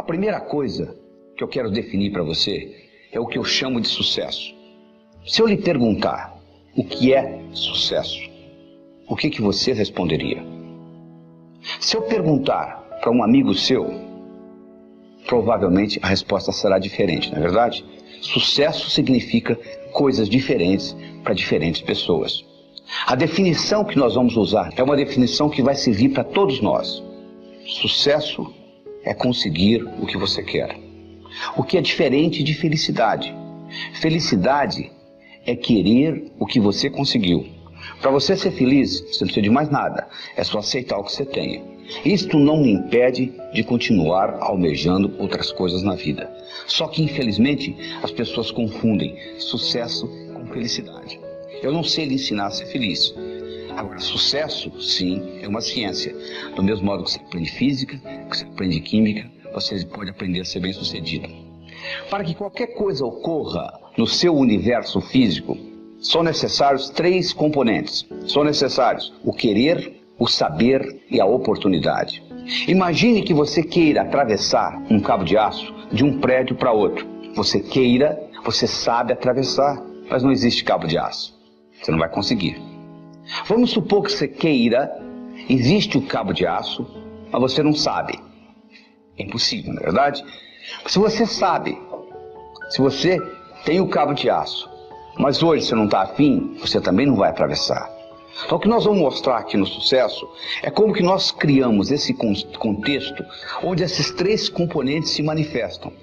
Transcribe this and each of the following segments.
primeira coisa que eu quero definir para você é o que eu chamo de sucesso. Se eu lhe perguntar o que é sucesso, o que você responderia? Se eu perguntar para um amigo seu, provavelmente a resposta será diferente, não é verdade? Sucesso significa coisas diferentes para diferentes pessoas. A definição que nós vamos usar é uma definição que vai servir para todos nós. Sucesso é conseguir o que você quer. O que é diferente de felicidade. Felicidade é querer o que você conseguiu. Para você ser feliz, você não precisa de mais nada. É só aceitar o que você tenha. Isto não me impede de continuar almejando outras coisas na vida. Só que, infelizmente, as pessoas confundem sucesso com felicidade. Eu não sei lhe ensinar a ser feliz. Agora, sucesso, sim, é uma ciência. Do mesmo modo que você aprende física, que você aprende química, você pode aprender a ser bem-sucedido. Para que qualquer coisa ocorra no seu universo físico, são necessários 3 componentes. São necessários o querer, o saber e a oportunidade. Imagine que você queira atravessar um cabo de aço de um prédio para outro. Você queira, você sabe atravessar, mas não existe cabo de aço. Você não vai conseguir. Vamos supor que você queira, existe o cabo de aço, mas você não sabe. É impossível, não é verdade? Se você sabe, se você tem o cabo de aço, mas hoje você não está afim, você também não vai atravessar. Então o que nós vamos mostrar aqui no sucesso é como que nós criamos esse contexto onde esses 3 componentes se manifestam.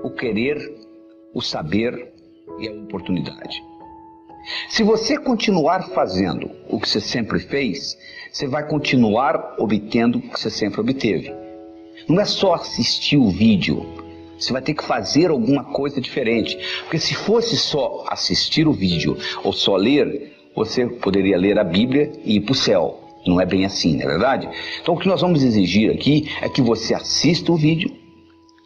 O querer, o saber e a oportunidade. Se você continuar fazendo o que você sempre fez, você vai continuar obtendo o que você sempre obteve. Não é só assistir o vídeo, você vai ter que fazer alguma coisa diferente. Porque se fosse só assistir o vídeo ou só ler, você poderia ler a Bíblia e ir para o céu. Não é bem assim, não é verdade? Então o que nós vamos exigir aqui é que você assista o vídeo.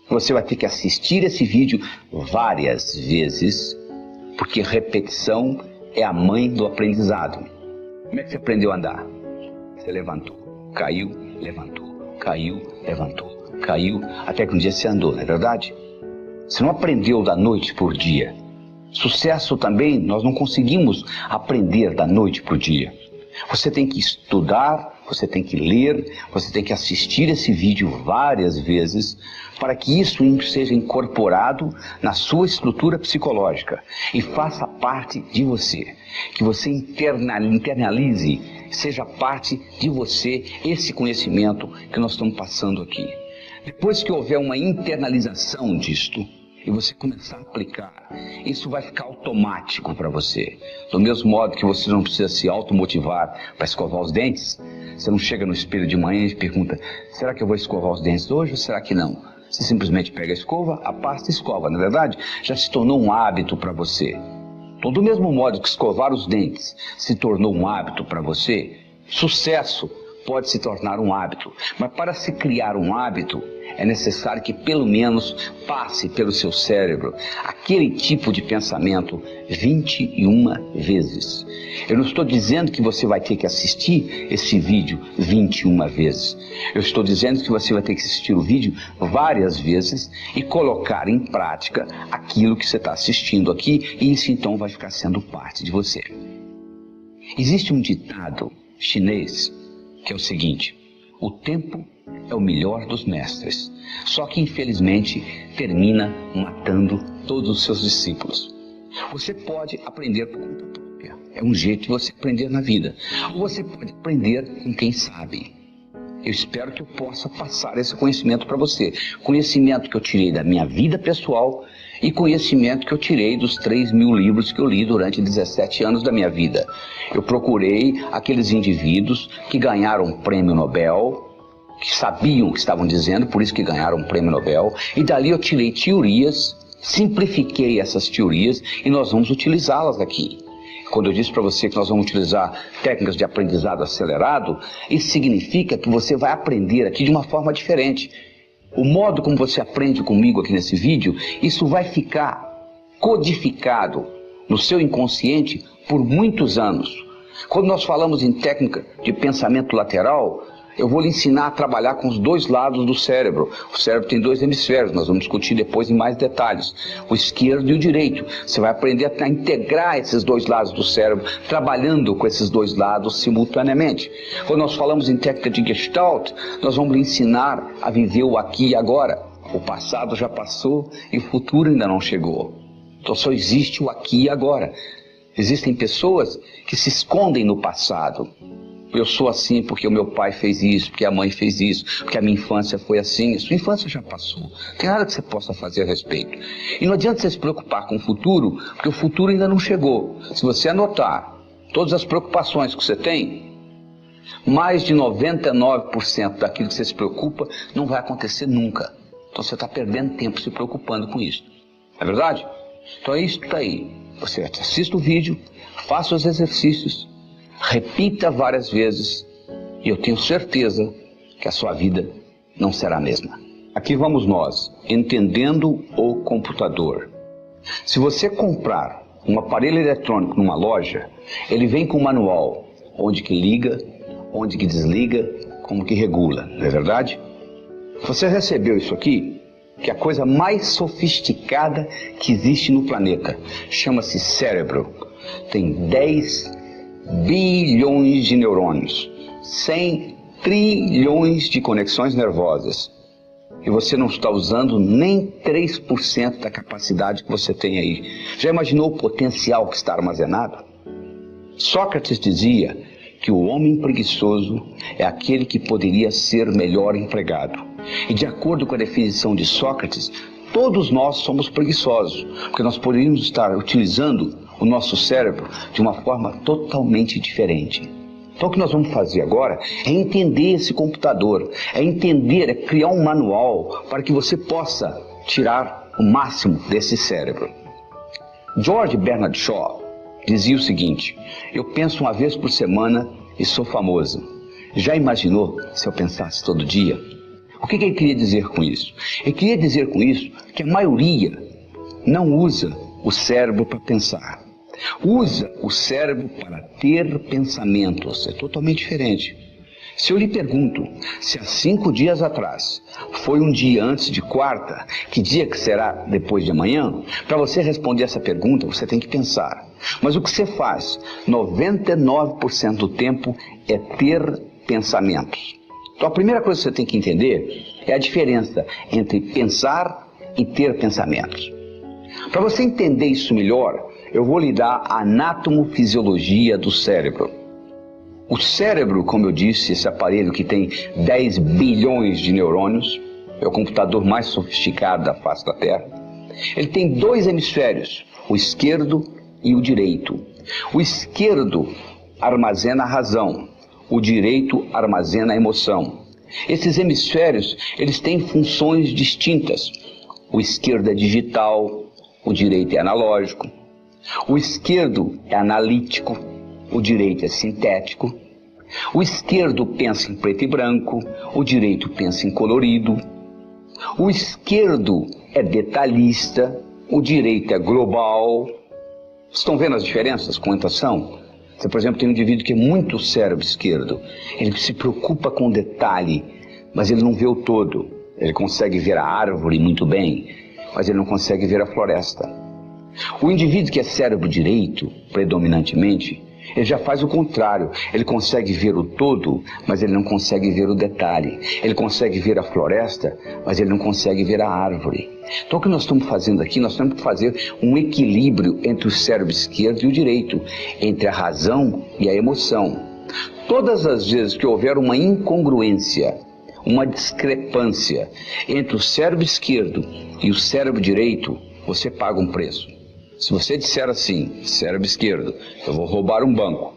Você vai ter que assistir esse vídeo várias vezes, porque repetição é a mãe do aprendizado. Como é que você aprendeu a andar? Você levantou, caiu, levantou, caiu, levantou, caiu, até que um dia você andou, não é verdade? Você não aprendeu da noite por dia. Sucesso também, nós não conseguimos aprender da noite por dia. Você tem que estudar, você tem que ler, você tem que assistir esse vídeo várias vezes para que isso seja incorporado na sua estrutura psicológica e faça parte de você. Que você internalize, seja parte de você esse conhecimento que nós estamos passando aqui. Depois que houver uma internalização disto, e você começar a aplicar, isso vai ficar automático para você. Do mesmo modo que você não precisa se automotivar para escovar os dentes, você não chega no espelho de manhã e pergunta: será que eu vou escovar os dentes hoje ou será que não? Você simplesmente pega a escova, a pasta e escova, não é verdade? Já se tornou um hábito para você. Então, do mesmo modo que escovar os dentes se tornou um hábito para você, sucesso pode se tornar um hábito. Mas para se criar um hábito, é necessário que pelo menos passe pelo seu cérebro aquele tipo de pensamento 21 vezes. Eu não estou dizendo que você vai ter que assistir esse vídeo 21 vezes. Eu estou dizendo que você vai ter que assistir o vídeo várias vezes e colocar em prática aquilo que você está assistindo aqui, e isso então vai ficar sendo parte de você. Existe um ditado chinês que é o seguinte: o tempo é o melhor dos mestres, só que infelizmente termina matando todos os seus discípulos. Você pode aprender por conta própria, é um jeito de você aprender na vida, ou você pode aprender com quem sabe. Eu espero que eu possa passar esse conhecimento para você, conhecimento que eu tirei da minha vida pessoal e conhecimento que eu tirei dos 3.000 livros que eu li durante 17 anos da minha vida. Eu procurei aqueles indivíduos que ganharam um prêmio Nobel, que sabiam o que estavam dizendo, por isso que ganharam um prêmio Nobel, e dali eu tirei teorias, simplifiquei essas teorias e nós vamos utilizá-las aqui. Quando eu disse para você que nós vamos utilizar técnicas de aprendizado acelerado, isso significa que você vai aprender aqui de uma forma diferente. O modo como você aprende comigo aqui nesse vídeo, isso vai ficar codificado no seu inconsciente por muitos anos. Quando nós falamos em técnica de pensamento lateral, eu vou lhe ensinar a trabalhar com os dois lados do cérebro. O cérebro tem dois hemisférios, nós vamos discutir depois em mais detalhes. O esquerdo e o direito. Você vai aprender a integrar esses dois lados do cérebro, trabalhando com esses dois lados simultaneamente. Quando nós falamos em técnica de Gestalt, nós vamos lhe ensinar a viver o aqui e agora. O passado já passou e o futuro ainda não chegou. Então só existe o aqui e agora. Existem pessoas que se escondem no passado. Eu sou assim porque o meu pai fez isso, porque a mãe fez isso, porque a minha infância foi assim. A sua infância já passou. Não tem nada que você possa fazer a respeito. E não adianta você se preocupar com o futuro, porque o futuro ainda não chegou. Se você anotar todas as preocupações que você tem, mais de 99% daquilo que você se preocupa não vai acontecer nunca. Então você está perdendo tempo se preocupando com isso. Não é verdade? Então é isso que está aí. Você assista o vídeo, faça os exercícios, repita várias vezes e eu tenho certeza que a sua vida não será a mesma. Aqui vamos nós, entendendo o computador. Se você comprar um aparelho eletrônico numa loja, ele vem com um manual, onde que liga, onde que desliga, como que regula, não é verdade? Você recebeu isso aqui, que é a coisa mais sofisticada que existe no planeta. Chama-se cérebro. Tem 10 bilhões de neurônios, 100 trilhões de conexões nervosas. E você não está usando nem 3% da capacidade que você tem aí. Já imaginou o potencial que está armazenado? Sócrates dizia que o homem preguiçoso é aquele que poderia ser melhor empregado. E de acordo com a definição de Sócrates, todos nós somos preguiçosos, porque nós poderíamos estar utilizando o nosso cérebro de uma forma totalmente diferente. Então o que nós vamos fazer agora é entender esse computador, é criar um manual para que você possa tirar o máximo desse cérebro. George Bernard Shaw dizia o seguinte: eu penso uma vez por semana e sou famoso. Já imaginou se eu pensasse todo dia? O que ele queria dizer com isso? Ele queria dizer com isso que a maioria não usa o cérebro para pensar. Usa o cérebro para ter pensamentos. É totalmente diferente. Se eu lhe pergunto se há 5 dias atrás foi um dia antes de quarta, que dia que será depois de amanhã? Para você responder essa pergunta, você tem que pensar. Mas o que você faz 99% do tempo é ter pensamentos. Então a primeira coisa que você tem que entender é a diferença entre pensar e ter pensamentos. Para você entender isso melhor, eu vou lhe dar a anatomofisiologia do cérebro. O cérebro, como eu disse, esse aparelho que tem 10 bilhões de neurônios, é o computador mais sofisticado da face da Terra. Ele tem 2 hemisférios, o esquerdo e o direito. O esquerdo armazena a razão, o direito armazena a emoção. Esses hemisférios, eles têm funções distintas. O esquerdo é digital, o direito é analógico. O esquerdo é analítico, o direito é sintético. O esquerdo pensa em preto e branco, o direito pensa em colorido. O esquerdo é detalhista, o direito é global. Estão vendo as diferenças? Quantas são? Você, por exemplo, tem um indivíduo que é muito cérebro esquerdo. Ele se preocupa com o detalhe, mas ele não vê o todo. Ele consegue ver a árvore muito bem, mas ele não consegue ver a floresta. O indivíduo que é cérebro direito, predominantemente, ele já faz o contrário. Ele consegue ver o todo, mas ele não consegue ver o detalhe. Ele consegue ver a floresta, mas ele não consegue ver a árvore. Então o que nós estamos fazendo aqui, nós temos que fazer um equilíbrio entre o cérebro esquerdo e o direito, entre a razão e a emoção. Todas as vezes que houver uma incongruência, uma discrepância entre o cérebro esquerdo e o cérebro direito, você paga um preço. Se você disser assim, cérebro esquerdo, eu vou roubar um banco,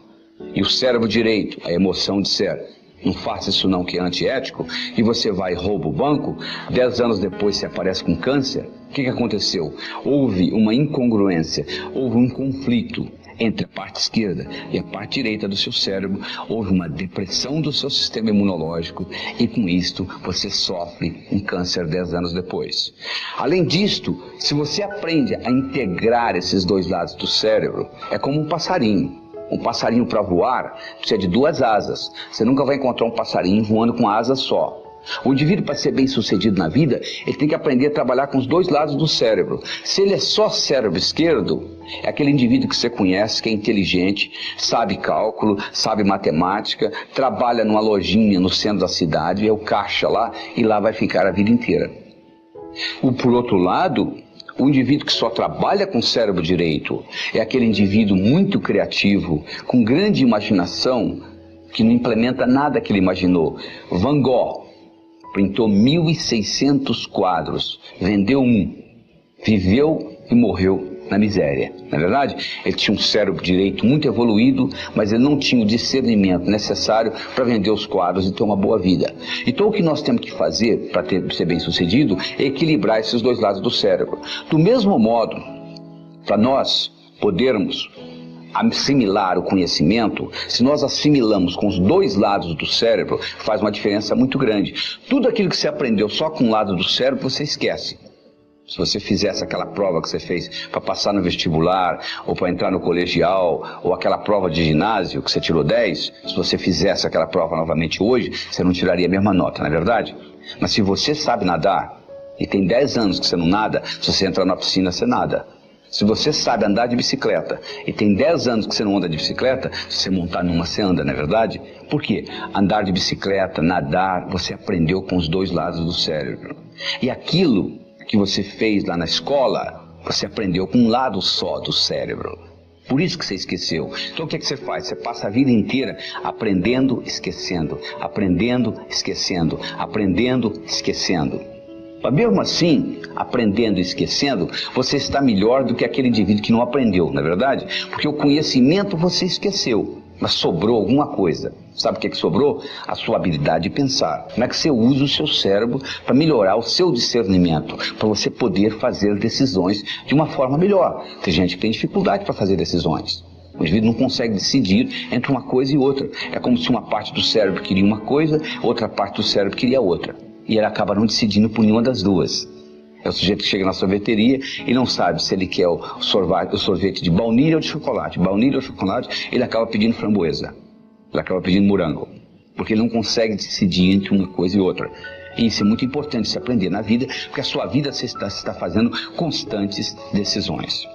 e o cérebro direito, a emoção, disser, não faça isso não que é antiético, e você vai e rouba o banco, 10 anos depois você aparece com câncer, o que aconteceu? Houve uma incongruência, houve um conflito entre a parte esquerda e a parte direita do seu cérebro, houve uma depressão do seu sistema imunológico e com isto você sofre um câncer 10 anos depois. Além disto, se você aprende a integrar esses dois lados do cérebro, é como um passarinho. Um passarinho para voar precisa de 2 asas. Você nunca vai encontrar um passarinho voando com uma asa só. O indivíduo, para ser bem sucedido na vida, ele tem que aprender a trabalhar com os 2 lados do cérebro. Se ele é só cérebro esquerdo, é aquele indivíduo que você conhece, que é inteligente, sabe cálculo, sabe matemática, trabalha numa lojinha no centro da cidade, é o caixa lá, e lá vai ficar a vida inteira. Por outro lado, o indivíduo que só trabalha com o cérebro direito é aquele indivíduo muito criativo, com grande imaginação, que não implementa nada que ele imaginou. Van Gogh pintou 1.600 quadros, vendeu um, viveu e morreu na miséria. Na verdade, ele tinha um cérebro direito muito evoluído, mas ele não tinha o discernimento necessário para vender os quadros e ter uma boa vida. Então o que nós temos que fazer para ser bem sucedido é equilibrar esses 2 lados do cérebro. Do mesmo modo, para nós podermos assimilar o conhecimento, se nós assimilamos com os 2 lados do cérebro, faz uma diferença muito grande. Tudo aquilo que você aprendeu só com um lado do cérebro, você esquece. Se você fizesse aquela prova que você fez para passar no vestibular, ou para entrar no colegial, ou aquela prova de ginásio que você tirou 10, se você fizesse aquela prova novamente hoje, você não tiraria a mesma nota, não é verdade? Mas se você sabe nadar, e tem 10 anos que você não nada, se você entrar na piscina, você nada. Se você sabe andar de bicicleta e tem 10 anos que você não anda de bicicleta, se você montar numa, você anda, não é verdade? Por quê? Andar de bicicleta, nadar, você aprendeu com os 2 lados do cérebro. E aquilo que você fez lá na escola, você aprendeu com um lado só do cérebro. Por isso que você esqueceu. Então o que você faz? Você passa a vida inteira aprendendo, esquecendo, aprendendo, esquecendo, aprendendo, esquecendo. Mas mesmo assim, aprendendo e esquecendo, você está melhor do que aquele indivíduo que não aprendeu, não é verdade? Porque o conhecimento você esqueceu, mas sobrou alguma coisa. Sabe o que sobrou? A sua habilidade de pensar. Como é que você usa o seu cérebro para melhorar o seu discernimento, para você poder fazer decisões de uma forma melhor. Tem gente que tem dificuldade para fazer decisões. O indivíduo não consegue decidir entre uma coisa e outra. É como se uma parte do cérebro queria uma coisa, outra parte do cérebro queria outra. E ele acaba não decidindo por nenhuma das duas. É o sujeito que chega na sorveteria e não sabe se ele quer o sorvete de baunilha ou de chocolate. Baunilha ou chocolate, ele acaba pedindo framboesa. Ele acaba pedindo morango. Porque ele não consegue decidir entre uma coisa e outra. E isso é muito importante se aprender na vida, porque a sua vida você está fazendo constantes decisões.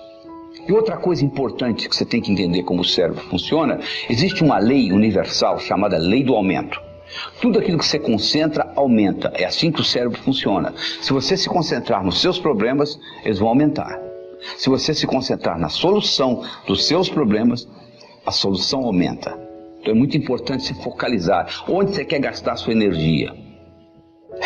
E outra coisa importante que você tem que entender como o cérebro funciona, existe uma lei universal chamada lei do aumento. Tudo aquilo que você concentra, aumenta. É assim que o cérebro funciona. Se você se concentrar nos seus problemas, eles vão aumentar. Se você se concentrar na solução dos seus problemas, a solução aumenta. Então é muito importante se focalizar. Onde você quer gastar a sua energia?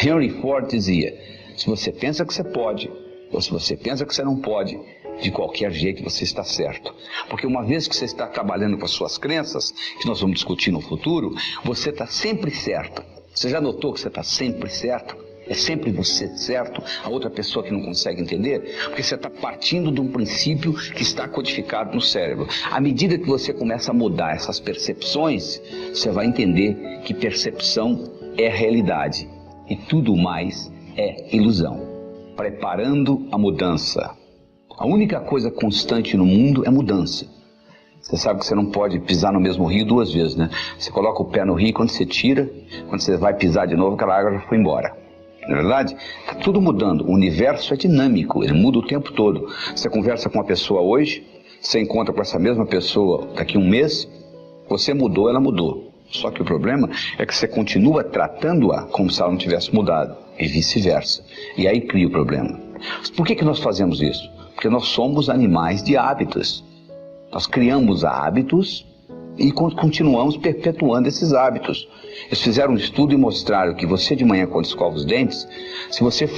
Henry Ford dizia, se você pensa que você pode, ou se você pensa que você não pode, de qualquer jeito você está certo. Porque uma vez que você está trabalhando com as suas crenças, que nós vamos discutir no futuro, você está sempre certo. Você já notou que você está sempre certo? É sempre você certo, a outra pessoa que não consegue entender? Porque você está partindo de um princípio que está codificado no cérebro. À medida que você começa a mudar essas percepções, você vai entender que percepção é realidade e tudo mais é ilusão. Preparando a mudança. A única coisa constante no mundo é mudança. Você sabe que você não pode pisar no mesmo rio 2 vezes, né? Você coloca o pé no rio, quando você tira, quando você vai pisar de novo, aquela água já foi embora. Não é verdade? Está tudo mudando. O universo é dinâmico, ele muda o tempo todo. Você conversa com uma pessoa hoje, você encontra com essa mesma pessoa daqui a um mês, você mudou, ela mudou. Só que o problema é que você continua tratando-a como se ela não tivesse mudado, e vice-versa. E aí cria o problema. Por que nós fazemos isso? Porque nós somos animais de hábitos. Nós criamos hábitos e continuamos perpetuando esses hábitos. Eles fizeram um estudo e mostraram que você de manhã, quando escova os dentes, se você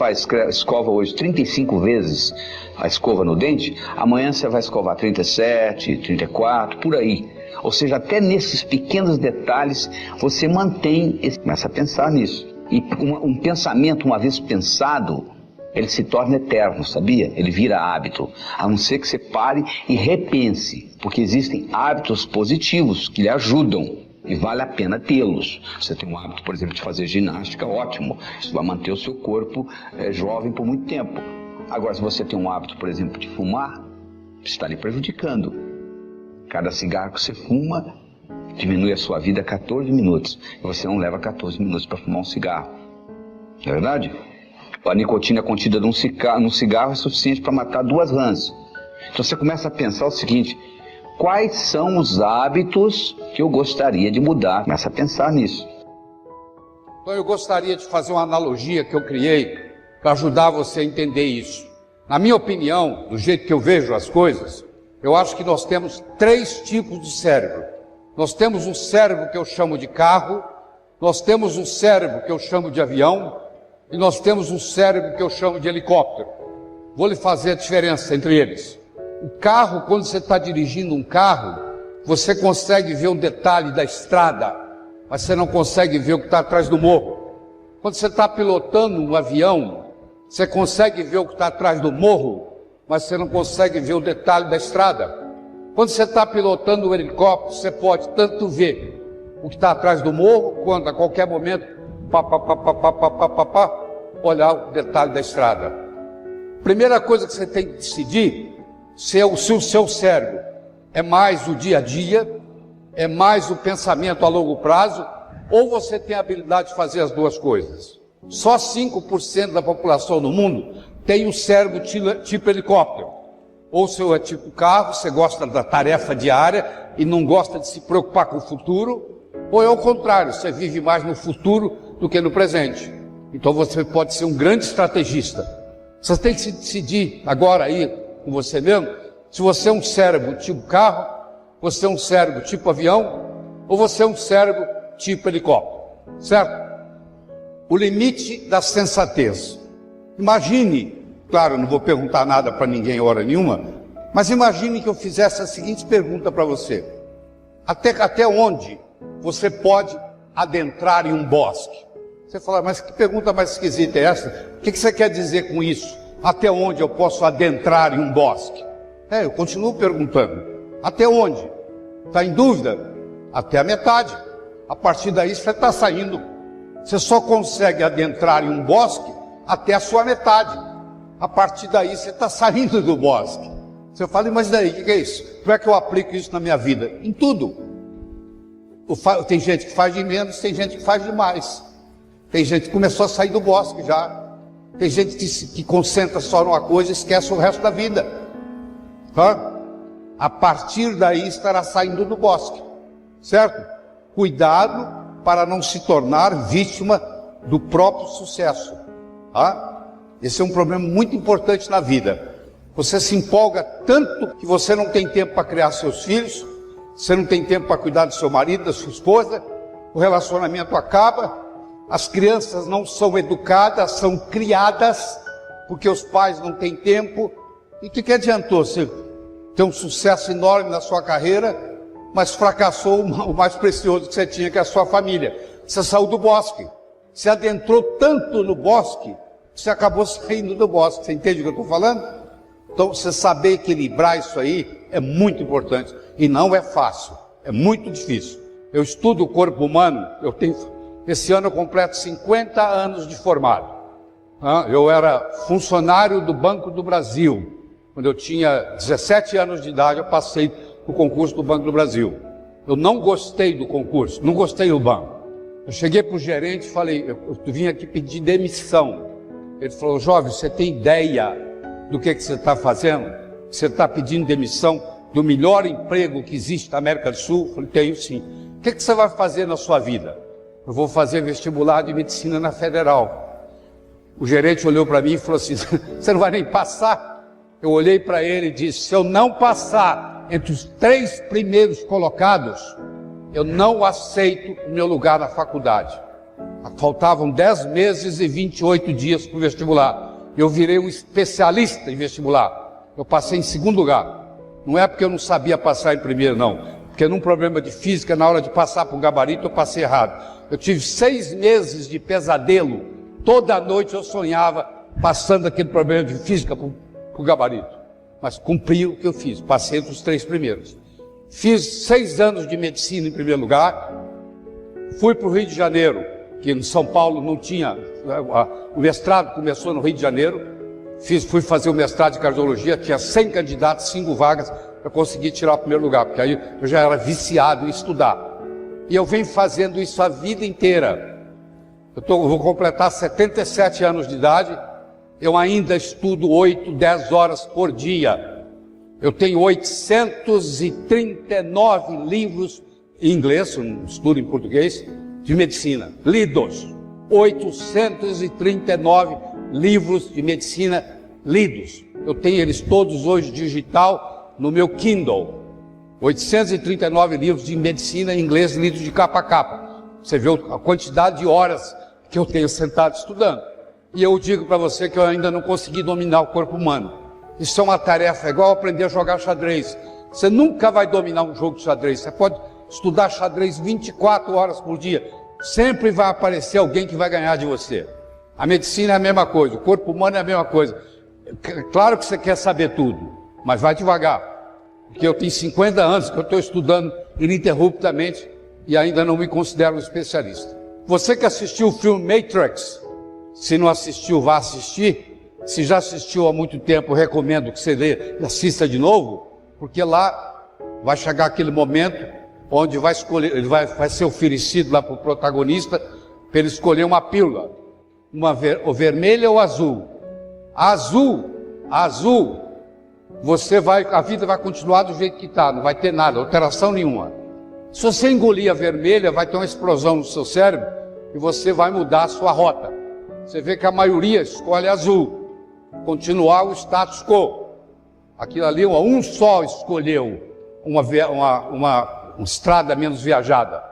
escova hoje 35 vezes a escova no dente, amanhã você vai escovar 37, 34, por aí. Ou seja, até nesses pequenos detalhes você mantém, começa a pensar nisso. E um pensamento, uma vez pensado, ele se torna eterno, sabia? Ele vira hábito, a não ser que você pare e repense, porque existem hábitos positivos que lhe ajudam e vale a pena tê-los. Você tem um hábito, por exemplo, de fazer ginástica, ótimo, isso vai manter o seu corpo jovem por muito tempo. Agora, se você tem um hábito, por exemplo, de fumar, está lhe prejudicando. Cada cigarro que você fuma diminui a sua vida 14 minutos. E você não leva 14 minutos para fumar um cigarro. Não é verdade? A nicotina contida num cigarro é suficiente para matar 2 rãs. Então você começa a pensar o seguinte: quais são os hábitos que eu gostaria de mudar? Começa a pensar nisso. Então eu gostaria de fazer uma analogia que eu criei para ajudar você a entender isso. Na minha opinião, do jeito que eu vejo as coisas, eu acho que nós temos 3 tipos de cérebro. Nós temos um cérebro que eu chamo de carro, nós temos um cérebro que eu chamo de avião e nós temos um cérebro que eu chamo de helicóptero. Vou lhe fazer a diferença entre eles. O carro, quando você está dirigindo um carro, você consegue ver um detalhe da estrada, mas você não consegue ver o que está atrás do morro. Quando você está pilotando um avião, você consegue ver o que está atrás do morro, mas você não consegue ver o detalhe da estrada. Quando você está pilotando um helicóptero, você pode tanto ver o que está atrás do morro, quanto a qualquer momento, olhar o detalhe da estrada. Primeira coisa que você tem que decidir, se o seu cérebro é mais o dia a dia, é mais o pensamento a longo prazo, ou você tem a habilidade de fazer as 2 coisas. Só 5% da população no mundo tem um cérebro tipo helicóptero. Ou o seu é tipo carro, você gosta da tarefa diária e não gosta de se preocupar com o futuro, ou é o contrário, você vive mais no futuro do que no presente. Então você pode ser um grande estrategista. Você tem que se decidir agora aí com você mesmo, se você é um cérebro tipo carro, você é um cérebro tipo avião, ou você é um cérebro tipo helicóptero, certo? O limite da sensatez. Imagine, claro, eu não vou perguntar nada para ninguém hora nenhuma, mas imagine que eu fizesse a seguinte pergunta para você: até onde você pode adentrar em um bosque? Você fala, mas que pergunta mais esquisita é essa? O que você quer dizer com isso? Até onde eu posso adentrar em um bosque? Eu continuo perguntando. Até onde? Está em dúvida? Até a metade. A partir daí você está saindo. Você só consegue adentrar em um bosque até a sua metade. A partir daí você está saindo do bosque. Você fala, mas daí, o que é isso? Como é que eu aplico isso na minha vida? Em tudo. Tem gente que faz de menos, tem gente que faz de mais. Tem gente que começou a sair do bosque já. Tem gente que concentra só numa coisa e esquece o resto da vida. A partir daí estará saindo do bosque, certo? Cuidado para não se tornar vítima do próprio sucesso. Esse é um problema muito importante na vida. Você se empolga tanto que você não tem tempo para criar seus filhos, você não tem tempo para cuidar do seu marido, da sua esposa, o relacionamento acaba, as crianças não são educadas, são criadas, porque os pais não têm tempo. E o que adiantou você ter um sucesso enorme na sua carreira, mas fracassou o mais precioso que você tinha, que é a sua família? Você saiu do bosque, você adentrou tanto no bosque, que você acabou saindo do bosque. Você entende o que eu estou falando? Então, você saber equilibrar isso aí é muito importante, e não é fácil, é muito difícil. Eu estudo o corpo humano, esse ano eu completo 50 anos de formado. Eu era funcionário do Banco do Brasil. Quando eu tinha 17 anos de idade, eu passei no concurso do Banco do Brasil. Eu não gostei do concurso, não gostei do banco. Eu cheguei para o gerente e falei, eu vim aqui pedir demissão. Ele falou, jovem, você tem ideia do que você está fazendo? Você está pedindo demissão do melhor emprego que existe na América do Sul? Eu falei, tenho sim. O que você vai fazer na sua vida? Eu vou fazer vestibular de medicina na Federal. O gerente olhou para mim e falou assim, você não vai nem passar? Eu olhei para ele e disse, se eu não passar entre os 3 primeiros colocados, eu não aceito o meu lugar na faculdade. Faltavam 10 meses e 28 dias para o vestibular. Eu virei um especialista em vestibular. Eu passei em 2º lugar. Não é porque eu não sabia passar em primeiro, não. Porque num problema de física, na hora de passar para o gabarito, eu passei errado. Eu tive 6 meses de pesadelo. Toda noite eu sonhava passando aquele problema de física para o gabarito. Mas cumpri o que eu fiz, passei entre os 3 primeiros. Fiz 6 anos de medicina em primeiro lugar. Fui para o Rio de Janeiro, que em São Paulo não tinha, o mestrado começou no Rio de Janeiro. Fui fazer o mestrado de cardiologia, tinha 100 candidatos, 5 vagas, eu consegui tirar o primeiro lugar, porque aí eu já era viciado em estudar. E eu venho fazendo isso a vida inteira. Eu vou completar 77 anos de idade, eu ainda estudo 8, 10 horas por dia. Eu tenho 839 livros em inglês, um estudo em português, de medicina, lidos. 839 livros de medicina lidos. Eu tenho eles todos hoje digital no meu Kindle. 839 livros de medicina em inglês lidos de capa a capa. Você vê a quantidade de horas que eu tenho sentado estudando. E eu digo para você que eu ainda não consegui dominar o corpo humano. Isso é uma tarefa, é igual aprender a jogar xadrez. Você nunca vai dominar um jogo de xadrez. Você pode estudar xadrez 24 horas por dia. Sempre vai aparecer alguém que vai ganhar de você. A medicina é a mesma coisa, o corpo humano é a mesma coisa. Claro que você quer saber tudo, mas vai devagar. Porque eu tenho 50 anos que eu estou estudando ininterruptamente e ainda não me considero um especialista. Você que assistiu o filme Matrix, se não assistiu, vá assistir. Se já assistiu há muito tempo, recomendo que você assista de novo, porque lá vai chegar aquele momento onde vai escolher, ele vai ser oferecido lá para o protagonista para ele escolher uma pílula, ou vermelha ou azul. Azul, a vida vai continuar do jeito que está, não vai ter nada, alteração nenhuma. Se você engolir a vermelha, vai ter uma explosão no seu cérebro e você vai mudar a sua rota. Você vê que a maioria escolhe azul, continuar o status quo. Aquilo ali, um só escolheu uma estrada menos viajada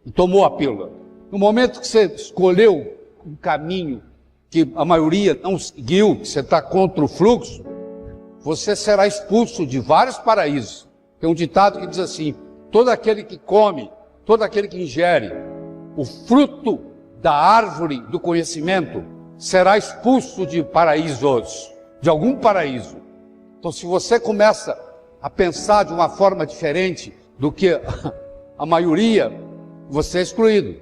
e tomou a pílula. No momento que você escolheu um caminho que a maioria não seguiu, que você está contra o fluxo, você será expulso de vários paraísos. Tem um ditado que diz assim: todo aquele que come, todo aquele que ingere o fruto da árvore do conhecimento será expulso de paraísos, de algum paraíso. Então, se você começa a pensar de uma forma diferente do que a maioria, você é excluído.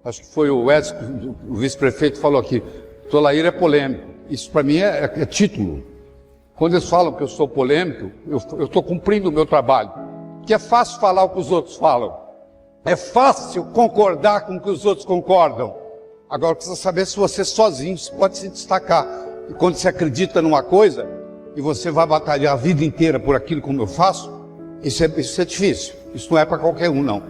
Acho que foi o Edson, o vice-prefeito, falou aqui: Tolaíra é polêmico. Isso para mim é título. Quando eles falam que eu sou polêmico, eu estou cumprindo o meu trabalho. Porque é fácil falar o que os outros falam. É fácil concordar com o que os outros concordam. Agora precisa saber se você sozinho pode se destacar. E quando você acredita numa coisa, e você vai batalhar a vida inteira por aquilo como eu faço, isso é difícil. Isso não é para qualquer um, não.